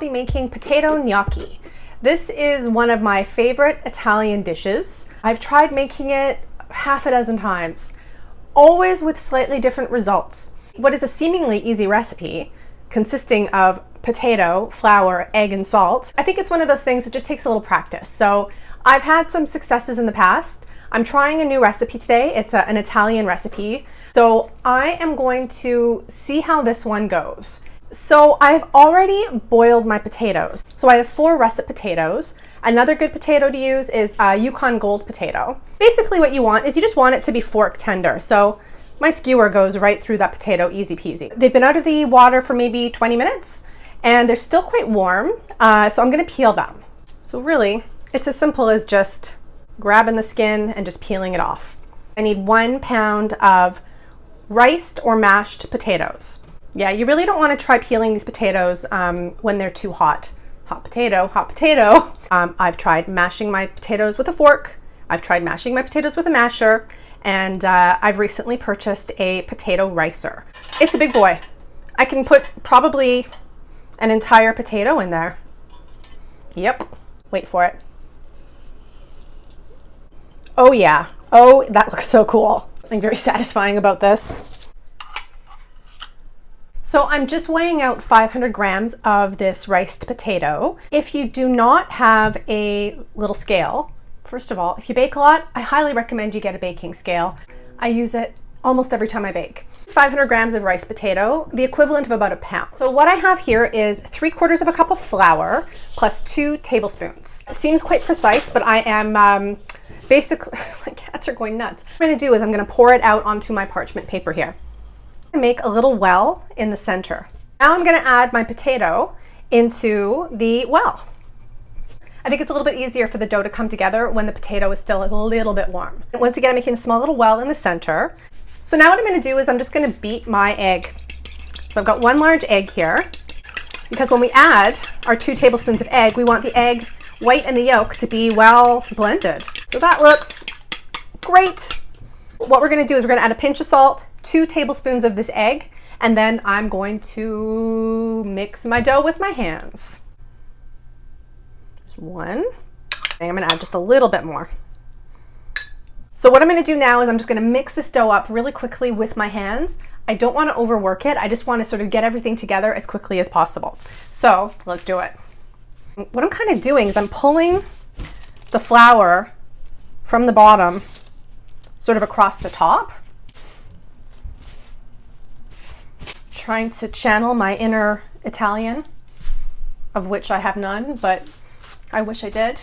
be making potato gnocchi. This is one of my favorite Italian dishes. I've tried making it half a dozen times, always with slightly different results. What is a seemingly easy recipe, consisting of potato, flour, egg, and salt, I think it's one of those things that just takes a little practice. So I've had some successes in the past. I'm trying a new recipe today. It's an Italian recipe. So I am going to see how this one goes. So I've already boiled my potatoes. So I have 4 russet potatoes. Another good potato to use is a Yukon Gold potato. Basically what you want is you just want it to be fork tender. So my skewer goes right through that potato easy peasy. They've been out of the water for maybe 20 minutes and they're still quite warm. So I'm gonna peel them. So really, it's as simple as just grabbing the skin and just peeling it off. I need 1 pound of riced or mashed potatoes. Yeah, you really don't want to try peeling these potatoes when they're too hot. Hot potato, hot potato. I've tried mashing my potatoes with a fork. I've tried mashing my potatoes with a masher. And I've recently purchased a potato ricer. It's a big boy. I can put probably an entire potato in there. Yep, wait for it. Oh yeah, oh, that looks so cool. Something very satisfying about this. So I'm just weighing out 500 grams of this riced potato. If you do not have a little scale, first of all, if you bake a lot, I highly recommend you get a baking scale. I use it almost every time I bake. It's 500 grams of riced potato, the equivalent of about a pound. So what I have here is 3/4 of a cup of flour plus 2 tablespoons. It seems quite precise, but I am basically, my cats are going nuts. What I'm gonna do is I'm gonna pour it out onto my parchment paper here. Make a little well in the center. Now I'm gonna add my potato into the well. I think it's a little bit easier for the dough to come together when the potato is still a little bit warm. Once again, I'm making a small little well in the center. So now what I'm gonna do is I'm just gonna beat my egg. So I've got 1 large egg here, because when we add our 2 tablespoons of egg, we want the egg white and the yolk to be well blended. So that looks great. What we're gonna do is we're gonna add a pinch of salt, 2 tablespoons of this egg, and then I'm going to mix my dough with my hands. Just 1. And I'm gonna add just a little bit more. So what I'm gonna do now is I'm just gonna mix this dough up really quickly with my hands. I don't wanna overwork it. I just wanna sort of get everything together as quickly as possible. So let's do it. What I'm kind of doing is I'm pulling the flour from the bottom sort of across the top, trying to channel my inner Italian, of which I have none, but I wish I did.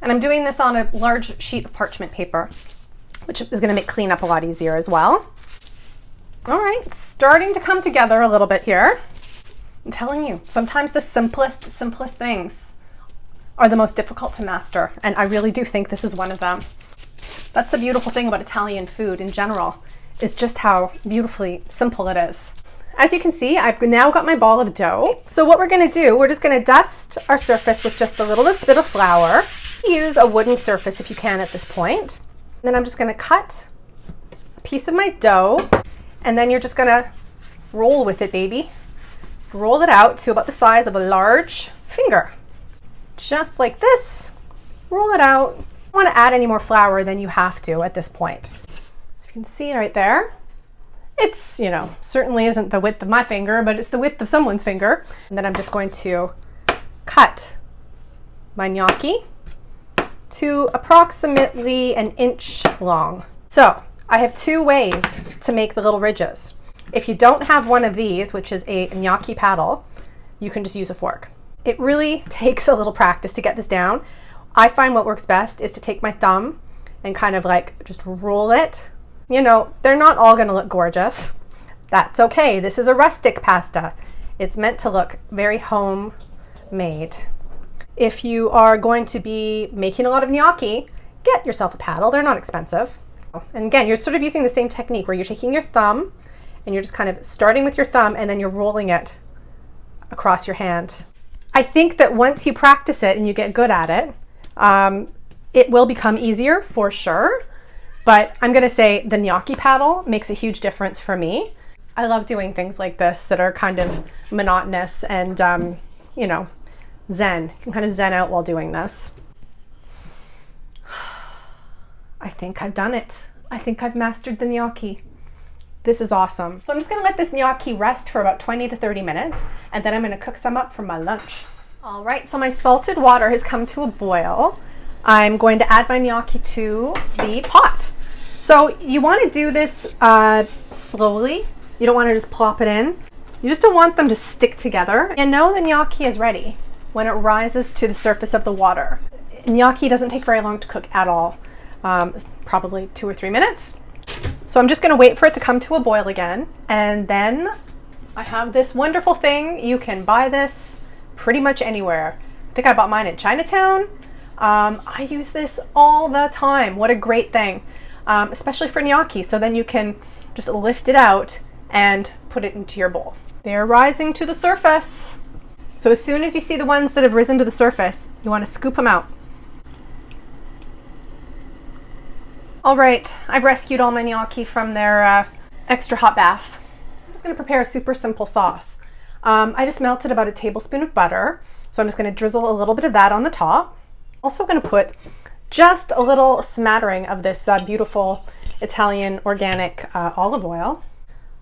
And I'm doing this on a large sheet of parchment paper, which is gonna make cleanup a lot easier as well. All right, starting to come together a little bit here. I'm telling you, sometimes the simplest things are the most difficult to master, and I really do think this is one of them. That's the beautiful thing about Italian food in general, is just how beautifully simple it is. As you can see, I've now got my ball of dough. So what we're gonna do, we're just gonna dust our surface with just the littlest bit of flour. Use a wooden surface if you can at this point. And then I'm just gonna cut a piece of my dough, and then you're just gonna roll with it, baby. Just roll it out to about the size of a large finger. Just like this, roll it out. I don't want to add any more flour than you have to at this point. You can see right there, it's, you know, certainly isn't the width of my finger, but it's the width of someone's finger. And then I'm just going to cut my gnocchi to approximately 1 inch long. So I have 2 ways to make the little ridges. If you don't have one of these, which is a gnocchi paddle, you can just use a fork. It really takes a little practice to get this down. I find what works best is to take my thumb and kind of like just roll it. You know, they're not all gonna look gorgeous. That's okay. This is a rustic pasta. It's meant to look very homemade. If you are going to be making a lot of gnocchi, get yourself a paddle. They're not expensive. And again, you're sort of using the same technique where you're taking your thumb and you're just kind of starting with your thumb and then you're rolling it across your hand. I think that once you practice it and you get good at it, it will become easier for sure. But I'm gonna say the gnocchi paddle makes a huge difference for me. I love doing things like this that are kind of monotonous and you know, zen. You can kind of zen out while doing this. I think I've done it. I think I've mastered the gnocchi. This is awesome. So I'm just gonna let this gnocchi rest for about 20 to 30 minutes, and then I'm gonna cook some up for my lunch. All right, so my salted water has come to a boil. I'm going to add my gnocchi to the pot. So you wanna do this slowly. You don't wanna just plop it in. You just don't want them to stick together. And know the gnocchi is ready when it rises to the surface of the water. Gnocchi doesn't take very long to cook at all. Probably 2 or 3 minutes. So I'm just gonna wait for it to come to a boil again. And then I have this wonderful thing. You can buy this pretty much anywhere. I think I bought mine in Chinatown. I use this all the time. What a great thing, especially for gnocchi. So then you can just lift it out and put it into your bowl. They're rising to the surface. So as soon as you see the ones that have risen to the surface, you wanna scoop them out. All right, I've rescued all my gnocchi from their extra hot bath. I'm just gonna prepare a super simple sauce. I just melted about a tablespoon of butter, so I'm just gonna drizzle a little bit of that on the top. Also gonna put just a little smattering of this beautiful Italian organic olive oil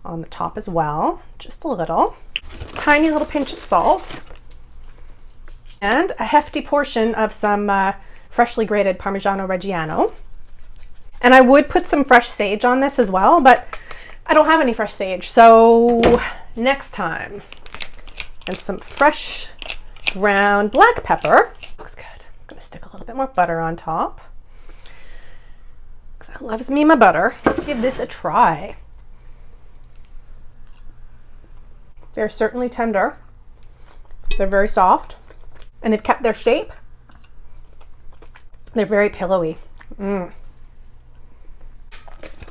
on the top as well, just a little. Tiny little pinch of salt, and a hefty portion of some freshly grated Parmigiano Reggiano. And I would put some fresh sage on this as well, but I don't have any fresh sage, so next time. And some fresh ground black pepper. Looks good. I'm just gonna stick a little bit more butter on top, because I loves me my butter. Let's give this a try. They're certainly tender. They're very soft, and they've kept their shape. They're very pillowy.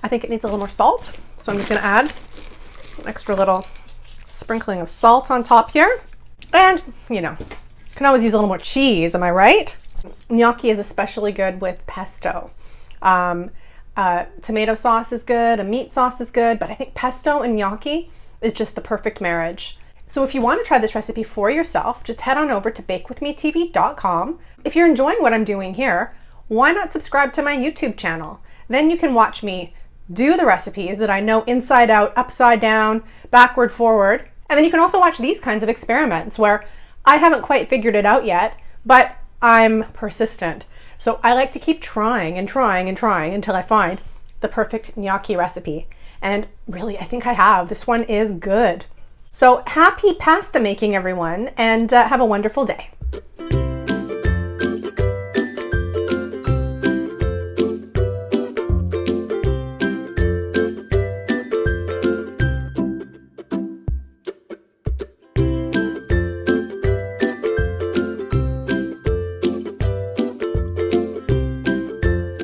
I think it needs a little more salt, so I'm just gonna add an extra little sprinkling of salt on top here. And, you know, can always use a little more cheese, am I right? Gnocchi is especially good with pesto. Tomato sauce is good, a meat sauce is good, but I think pesto and gnocchi is just the perfect marriage. So if you want to try this recipe for yourself, just head on over to bakewithmetv.com. If you're enjoying what I'm doing here, why not subscribe to my YouTube channel? Then you can watch me do the recipes that I know inside out, upside down, backward, forward. And then you can also watch these kinds of experiments where I haven't quite figured it out yet, but I'm persistent. So I like to keep trying and trying and trying until I find the perfect gnocchi recipe. And really, I think I have. This one is good. So happy pasta making, everyone, and have a wonderful day.